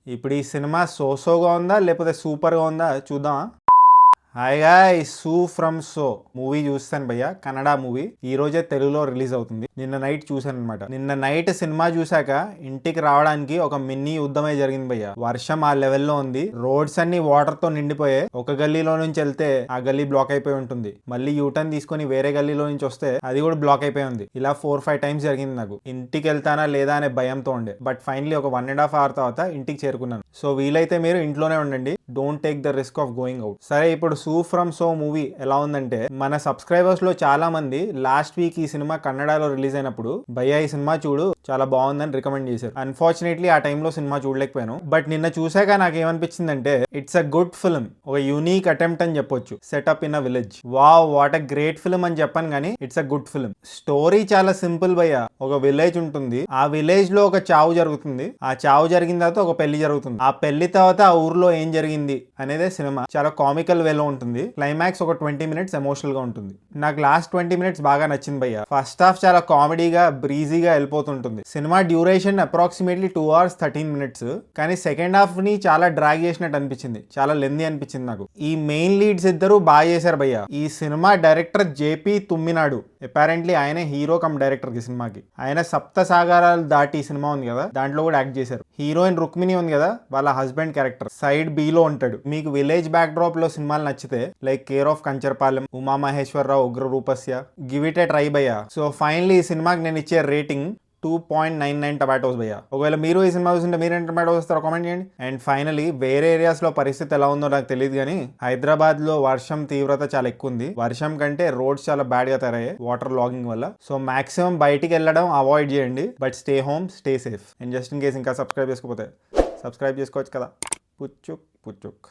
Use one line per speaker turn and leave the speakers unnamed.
ఇప్పుడు ఈ సినిమా సోసోగా ఉందా లేకపోతే సూపర్గా ఉందా చూద్దామా. హాయ్ గాయ్స్, సూ ఫ్రమ్ సో మూవీ చూస్తాను భయ్య. కన్నడ మూవీ ఈ రోజే తెలుగులో రిలీజ్ అవుతుంది. నిన్న నైట్ చూసాను అనమాట. నిన్న నైట్ సినిమా చూసాక ఇంటికి రావడానికి ఒక మినీ యుద్ధమే జరిగింది భయ్య. వర్షం ఆ లెవెల్లో ఉంది, రోడ్స్ అన్ని వాటర్ తో నిండిపోయాయి. ఒక గల్లీలో నుంచి వెళ్తే ఆ గల్లీ బ్లాక్ అయిపోయి ఉంటుంది, మళ్ళీ యూటర్న్ తీసుకొని వేరే గల్లీలో నుంచి వస్తే అది కూడా బ్లాక్ అయిపోయి ఉంది. ఇలా 4-5 టైమ్స్ జరిగింది నాకు. ఇంటికి వెళ్తానా లేదా అనే భయంతో ఉండే, బట్ ఫైనలీ ఒక 1.5 hour తర్వాత ఇంటికి చేరుకున్నాను. సో వీలైతే మీరు ఇంట్లోనే ఉండండి, don't take the risk of going out. సరే, ఇప్పుడు సూ ఫ్రమ్ సో మూవీ ఎలా ఉందంటే, మన సబ్స్క్రైబర్స్ లో చాలా మంది లాస్ట్ వీక్ ఈ సినిమా కన్నడలో రిలీజ్ అయినప్పుడు భయ్యా ఈ సినిమా చూడు చాలా బాగుందని రికమెండ్ చేశారు. అన్ఫార్చునేట్లీ ఆ టైంలో సినిమా చూడలేకపోయాను, బట్ నిన్న చూసాక నాకు ఏమనిపించిందంటే ఇట్స్ అ గుడ్ ఫిల్మ్, ఒక యూనిక్ అటెంప్ట్ అని చెప్పొచ్చు. Setup in a village. Wow, what a great film అని చెప్పాను కానీ it's a good film. Story చాలా సింపుల్ భయ్యా. ఒక విలేజ్ ఉంటుంది, ఆ విలేజ్ లో ఒక చావు జరుగుతుంది, ఆ చావు జరిగిన తర్వాత ఒక పెళ్లి జరుగుతుంది, ఆ పెళ్లి తర్వాత ఆ ఊర్లో ఏం జరిగింది అనేదే సినిమా. చాలా కామికల్ వేలో ఉంటుంది. క్లైమాక్స్ ఒక 20 minutes ఎమోషనల్ గా ఉంటుంది. నాకు లాస్ట్ 20 minutes బాగా నచ్చింది భయ్య. ఫస్ట్ హాఫ్ చాలా కామెడీగా బ్రీజీగా వెళ్ళిపోతుంటుంది. Cinema duration approximately 2 hours 13 minutes, కానీ సెకండ్ హాఫ్ ని చాలా డ్రాగ్ చేసినట్టు అనిపించింది, చాలా లెందీ అనిపించింది నాకు. ఈ మెయిన్ లీడ్స్ ఇద్దరు బాగా చేశారు భయ్య. ఈ సినిమా డైరెక్టర్ జేపీ తుమ్మినాడు, అపారెంట్లీ ఆయనే హీరో కమ్ డైరెక్టర్ ఈ సినిమాకి. ఆయన సప్త సాగరాలు దాటి సినిమా ఉంది కదా, దాంట్లో కూడా యాక్ట్ చేశారు. హీరోయిన్ రుక్మిణి ఉంది కదా, వాళ్ళ హస్బెండ్ క్యారెక్టర్ సైడ్ బి లో ఉంటాడు. మీకు విలేజ్ బ్యాక్ డ్రాప్ లో సినిమాలు నచ్చితే like care of Kancharapalem, Uma Maheswararao, Ugra Roopasya, give it a try భయ్యా. సో ఫైనలీ ఈ సినిమాకి నేను ఇచ్చే రేటింగ్ 2.99 టమాటోస్ భయ్యా. ఒకవేళ మీరు ఈ సినిమా చూస్తుంటే మీరు ఎంత టమాటోస్ ఇస్తారో కామెంట్ చేయండి. అండ్ ఫైనలీ వేరే ఏరియాస్ లో పరిస్థితి ఎలా ఉందో నాకు తెలియదు, కానీ హైదరాబాద్ లో వర్షం తీవ్రత చాలా ఎక్కువ ఉంది. వర్షం కంటే రోడ్స్ చాలా బ్యాడ్ గా తయారయ్యాయి వాటర్ లాగింగ్ వల్ల. సో మాక్సిమం బయటికి వెళ్ళడం అవాయిడ్ చేయండి, but stay home, stay safe. And just in case ఇంకా సబ్స్క్రైబ్ చేసుకోకపోతే సబ్స్క్రైబ్ చేసుకోవచ్చు కదా. పుచ్చుక్ పుచ్చుక్.